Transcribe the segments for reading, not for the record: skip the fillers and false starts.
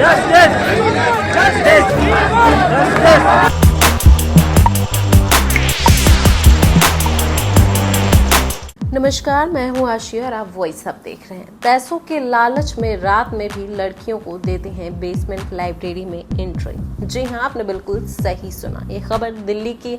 नमस्कार, मैं हूँ आशी और आप वॉइस अब देख रहे हैं। पैसों के लालच में रात में भी लड़कियों को देते हैं बेसमेंट लाइब्रेरी में एंट्री। जी हाँ, आपने बिल्कुल सही सुना। ये खबर दिल्ली के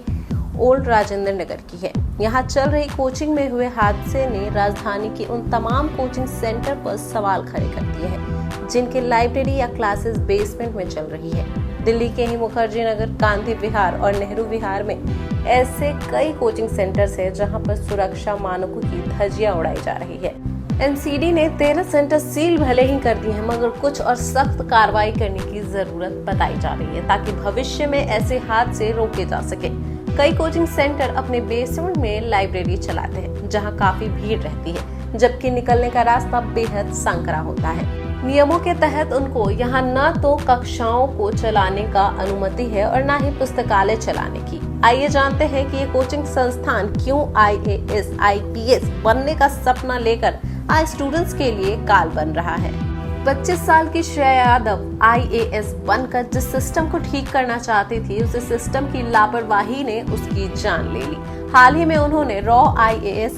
ओल्ड राजेंद्र नगर की है। यहाँ चल रही कोचिंग में हुए हादसे ने राजधानी के उन तमाम कोचिंग सेंटर पर सवाल खड़े कर दिए हैं जिनके लाइब्रेरी या क्लासेस बेसमेंट में चल रही है। दिल्ली के ही मुखर्जी नगर, गांधी विहार और नेहरू विहार में ऐसे कई कोचिंग सेंटर्स हैं जहां पर सुरक्षा मानकों की धज्जियां उड़ाई जा रही है। एनसीडी ने 13 सेंटर सील भले ही कर दिए हैं, मगर कुछ और सख्त कार्रवाई करने की जरूरत बताई जा रही है ताकि भविष्य में ऐसे हादसे रोके जा सके। कई कोचिंग सेंटर अपने बेसमेंट में लाइब्रेरी चलाते हैं जहां काफी भीड़ रहती है, जबकि निकलने का रास्ता बेहद संकरा होता है। नियमों के तहत उनको यहाँ न तो कक्षाओं को चलाने का अनुमति है और न ही पुस्तकालय चलाने की। आइए जानते हैं कि ये कोचिंग संस्थान क्यों IAS, IPS बनने का सपना लेकर आज स्टूडेंट्स के लिए काल बन रहा है। 25 साल की श्रेया यादव IAS बनकर जिस सिस्टम को ठीक करना चाहती थी, उस सिस्टम की लापरवाही ने उसकी जान ले ली। हाल ही में उन्होंने raw IAS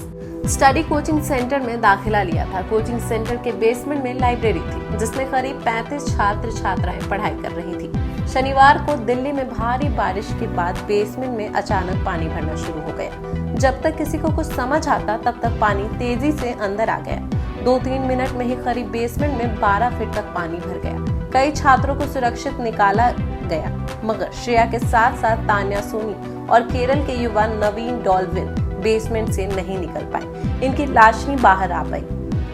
study coaching centre में दाखिला लिया था। कोचिंग सेंटर के बेसमेंट में लाइब्रेरी थी जिसमें करीब 35 छात्र छात्राएं पढ़ाई कर रही थी। शनिवार को दिल्ली में भारी बारिश के बाद बेसमेंट में अचानक पानी भरना शुरू हो गया। जब तक किसी को कुछ समझ आता तब तक पानी तेजी से अंदर आ गया। 2-3 मिनट में ही करीब बेसमेंट में 12 फीट तक पानी भर गया। कई छात्रों को सुरक्षित निकाला गया, मगर श्रेया के साथ साथ तान्या सोनी और केरल के युवा नवीन डॉल्विन बेसमेंट से नहीं निकल पाए। इनकी लाश ही बाहर आ पाई।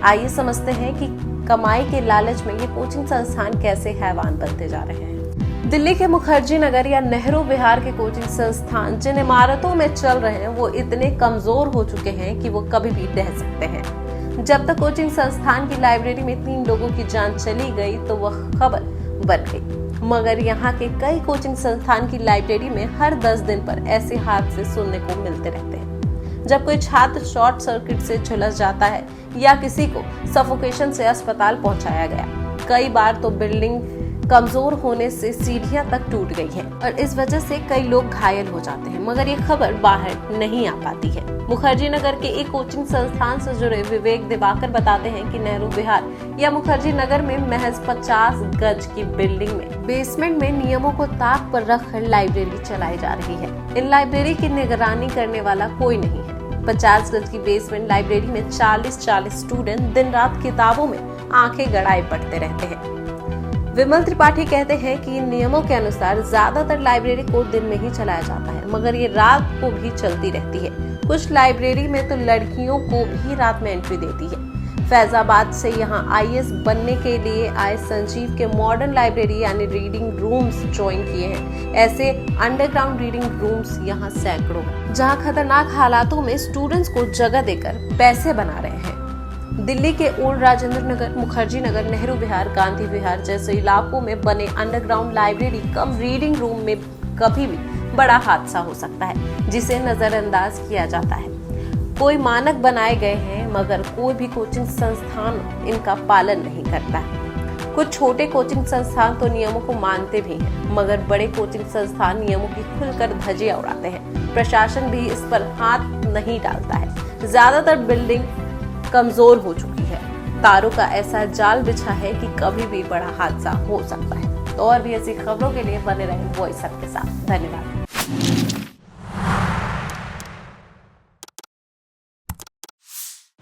आइए समझते हैं कि कमाई के लालच में ये कोचिंग संस्थान कैसे हैवान बनते जा रहे हैं। दिल्ली के मुखर्जी नगर या नेहरू विहार के कोचिंग संस्थान जिन इमारतों में चल रहे हैं वो इतने कमजोर हो चुके हैं कि वो कभी भी ढह सकते हैं। जब तक कोचिंग संस्थान की लाइब्रेरी में 3 लोगों की जान चली गई तो वह खबर बन गई, मगर यहाँ के कई कोचिंग संस्थान की लाइब्रेरी में हर 10 दिन पर ऐसे हादसे सुनने को मिलते रहते हैं। जब कोई छात्र शॉर्ट सर्किट से झुलस जाता है या किसी को सफोकेशन से अस्पताल पहुंचाया गया। कई बार तो बिल्डिंग कमजोर होने से सीढ़ियां तक टूट गई हैं और इस वजह से कई लोग घायल हो जाते हैं, मगर ये खबर बाहर नहीं आ पाती है। मुखर्जी नगर के एक कोचिंग संस्थान से जुड़े विवेक दिवाकर बताते हैं कि नेहरू विहार या मुखर्जी नगर में महज 50 गज की बिल्डिंग में बेसमेंट में नियमों को ताक पर रखकर लाइब्रेरी चलाई जा रही है। इन लाइब्रेरी की निगरानी करने वाला कोई नहीं है। 50 गज की बेसमेंट लाइब्रेरी में 40 स्टूडेंट दिन रात किताबों में आंखें गड़ाए पढ़ते रहते हैं। विमल त्रिपाठी कहते हैं कि इन नियमों के अनुसार ज्यादातर लाइब्रेरी को दिन में ही चलाया जाता है, मगर ये रात को भी चलती रहती है। कुछ लाइब्रेरी में तो लड़कियों को भी रात में एंट्री देती है। फैजाबाद से यहाँ IAS बनने के लिए आए संजीव के मॉडर्न लाइब्रेरी यानी रीडिंग रूम्स ज्वाइन किए हैं। ऐसे अंडरग्राउंड रीडिंग रूम्स यहाँ सैकड़ों, जहाँ खतरनाक हालातों में स्टूडेंट्स को जगह देकर पैसे बना रहे हैं। दिल्ली के ओल्ड राजेंद्र नगर, मुखर्जी नगर, नेहरू विहार, गांधी विहार जैसे इलाकों में बने अंडरग्राउंड लाइब्रेरी कम रीडिंग रूम में कभी भी बड़ा हादसा हो सकता है जिसे नजरअंदाज किया जाता है। कोई मानक बनाए गए हैं, मगर कोई भी कोचिंग संस्थान इनका पालन नहीं करता है। कुछ छोटे कोचिंग संस्थान तो नियमों को मानते भी हैं, मगर बड़े कोचिंग संस्थान नियमों की खुलकर धज्जियां उड़ाते हैं। प्रशासन भी इस पर हाथ नहीं डालता है। ज्यादातर बिल्डिंग कमजोर हो चुकी है। तारों का ऐसा जाल बिछा है कि कभी भी बड़ा हादसा हो सकता है। तो और भी ऐसी खबरों के लिए बने रहें वॉइस अब के साथ। धन्यवाद।